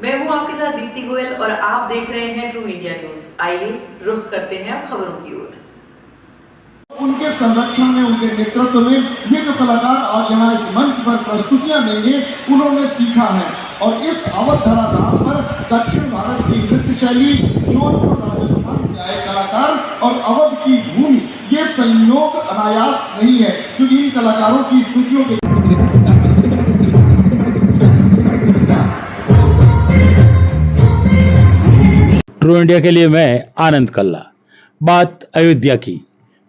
मैं हूं आपके साथ दीप्ति गोयल और आप देख रहे हैं ट्रू इंडिया न्यूज। आइए रुख करते हैं अब खबरों की ओर। उनके संरक्षण में, उनके नेतृत्व में ये जो कलाकार आज यहाँ इस मंच पर प्रस्तुतियां देंगे, उन्होंने सीखा है। और इस अवध धराधाम पर दक्षिण भारत की नृत्य शैली, जोधपुर राजस्थान से आए कलाकार और अवध की भूमि, ये संयोग अनायास नहीं है, क्योंकि इन कलाकारों की स्तुतियों के ट्रू इंडिया के लिए मैं आनंद कल्ला। बात अयोध्या की,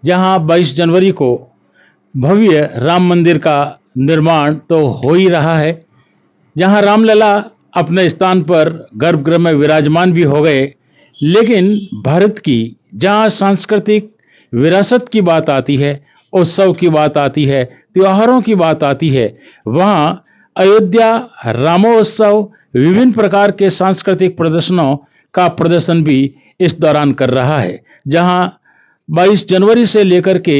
जहां 22 जनवरी को भव्य राम मंदिर का निर्माण तो हो ही रहा है, जहां रामलला अपने स्थान पर गर्भगृह में विराजमान भी हो गए, लेकिन भारत की जहां सांस्कृतिक विरासत की बात आती है, उत्सव की बात आती है, त्योहारों की बात आती है, वहां अयोध्या रामोत्सव विभिन्न प्रकार के सांस्कृतिक प्रदर्शनों का प्रदर्शन भी इस दौरान कर रहा है। जहां 22 जनवरी से लेकर के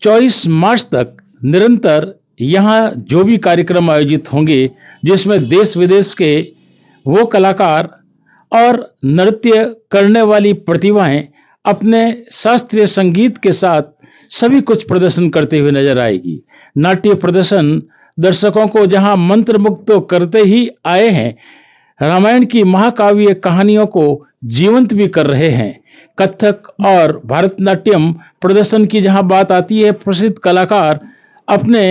24 मार्च तक निरंतर यहाँ जो भी कार्यक्रम आयोजित होंगे, जिसमें देश विदेश के वो कलाकार और नृत्य करने वाली प्रतिभाएं अपने शास्त्रीय संगीत के साथ सभी कुछ प्रदर्शन करते हुए नजर आएगी। नाट्य प्रदर्शन दर्शकों को जहां मंत्रमुग्ध तो करते ही आए हैं, रामायण की महाकाव्य कहानियों को जीवंत भी कर रहे हैं। कथक और भरतनाट्यम प्रदर्शन की जहां बात आती है, प्रसिद्ध कलाकार अपने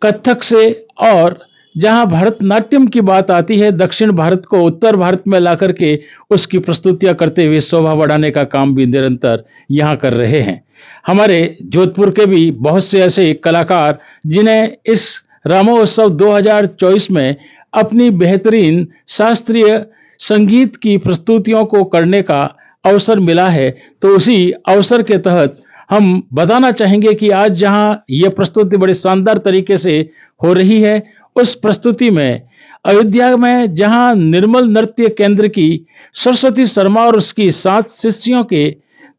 कथक से, और जहां भरतनाट्यम की बात आती है, दक्षिण भारत को उत्तर भारत में लाकर के उसकी प्रस्तुतियां करते हुए शोभा बढ़ाने का काम भी निरंतर यहां कर रहे हैं। हमारे जोधपुर के भी बहुत से ऐसे कलाकार जिन्हें इस रामोत्सव 2024 में अपनी बेहतरीन शास्त्रीय संगीत की प्रस्तुतियों को करने का अवसर मिला है, तो उसी अवसर के तहत हम बताना चाहेंगे कि आज जहां यह प्रस्तुति बड़े शानदार तरीके से हो रही है, उस प्रस्तुति में अयोध्या में जहां निर्मल नृत्य केंद्र की सरस्वती शर्मा और उसकी 7 शिष्यों के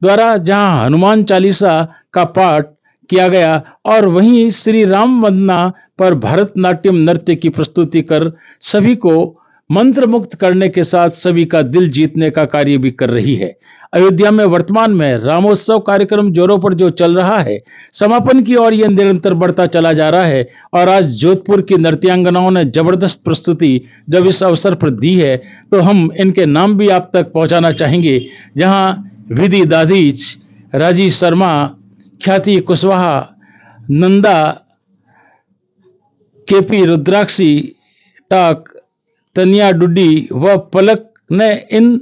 द्वारा जहां हनुमान चालीसा का पाठ किया गया, और वहीं श्री राम वंदना पर भरतनाट्यम नृत्य की प्रस्तुति कर सभी को मंत्रमुग्ध करने के साथ सभी का दिल जीतने का कार्य भी कर रही है। अयोध्या में वर्तमान में रामोत्सव कार्यक्रम जोरों पर जो चल रहा है, समापन की ओर यह निरंतर बढ़ता चला जा रहा है। और आज जोधपुर की नृत्यांगनाओं ने जबरदस्त प्रस्तुति जब इस अवसर पर दी है, तो हम इनके नाम भी आप तक पहुंचाना चाहेंगे। जहां विधि दाधीच, राजी शर्मा, ख्याति कुशवाहा, नंदा, केपी रुद्राक्षी टाक, तनिया डुड्डी व पलक ने इन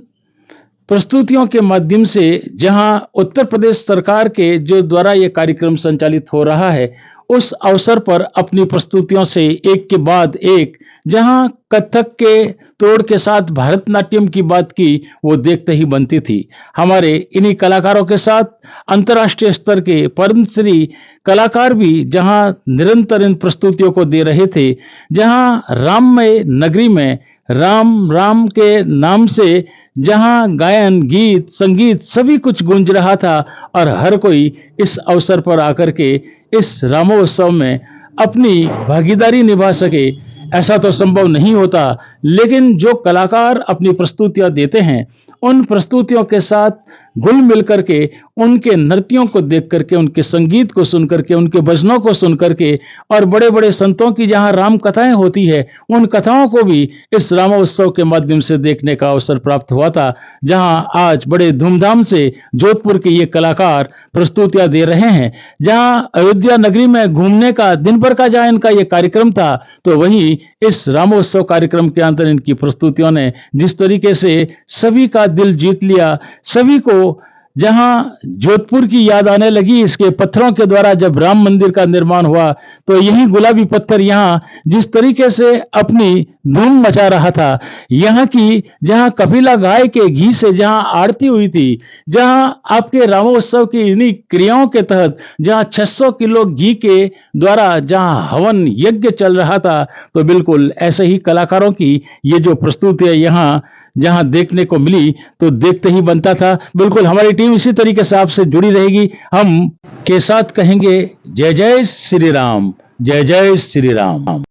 प्रस्तुतियों के माध्यम से, जहां उत्तर प्रदेश सरकार के जो द्वारा ये कार्यक्रम संचालित हो रहा है, उस अवसर पर अपनी प्रस्तुतियों से एक के बाद एक, जहां कथक के तोड़ के साथ भरतनाट्यम की बात की, वो देखते ही बनती थी। हमारे इन्हीं कलाकारों के साथ अंतर्राष्ट्रीय स्तर के पद्मश्री कलाकार भी जहां निरंतर इन प्रस्तुतियों को दे रहे थे, जहां राममय नगरी में राम के नाम से जहां गायन, गीत, संगीत सभी कुछ गूंज रहा था, और हर कोई इस अवसर पर आकर के इस रामोत्सव में अपनी भागीदारी निभा सके, ऐसा तो संभव नहीं होता। लेकिन जो कलाकार अपनी प्रस्तुतियां देते हैं, उन प्रस्तुतियों के साथ घुल मिल करके, उनके नृत्यों को देख करके, उनके संगीत को सुन करके, उनके भजनों को सुन करके, और बड़े बड़े संतों की जहां राम कथाएं होती है, उन कथाओं को भी इस रामोत्सव के माध्यम से देखने का अवसर प्राप्त हुआ था। जहां आज बड़े धूमधाम से जोधपुर के ये कलाकार प्रस्तुतियां दे रहे हैं। जहां अयोध्या नगरी में घूमने का दिन भर का जहां इनका ये कार्यक्रम था, तो वहीं इस रामोत्सव कार्यक्रम के अंदर इनकी प्रस्तुतियों ने जिस तरीके से सभी का दिल जीत लिया, सभी को जहां जोधपुर की याद आने लगी इसके पत्थरों के द्वारा। जब राम मंदिर का निर्माण हुआ, तो यही गुलाबी पत्थर यहां जिस तरीके से अपनी धूम मचा रहा था, यहाँ की जहां कपिला गाय के घी से जहां आरती हुई थी, जहां आपके रामोत्सव की इन्हीं क्रियाओं के तहत जहां 600 किलो घी के द्वारा जहां हवन यज्ञ चल रहा था, तो बिल्कुल ऐसे ही कलाकारों की ये जो प्रस्तुति है यहाँ जहां देखने को मिली, तो देखते ही बनता था। बिल्कुल हमारी टीम इसी तरीके से आपसे जुड़ी रहेगी। हम के साथ कहेंगे जय जय श्री राम, जय जय श्री राम।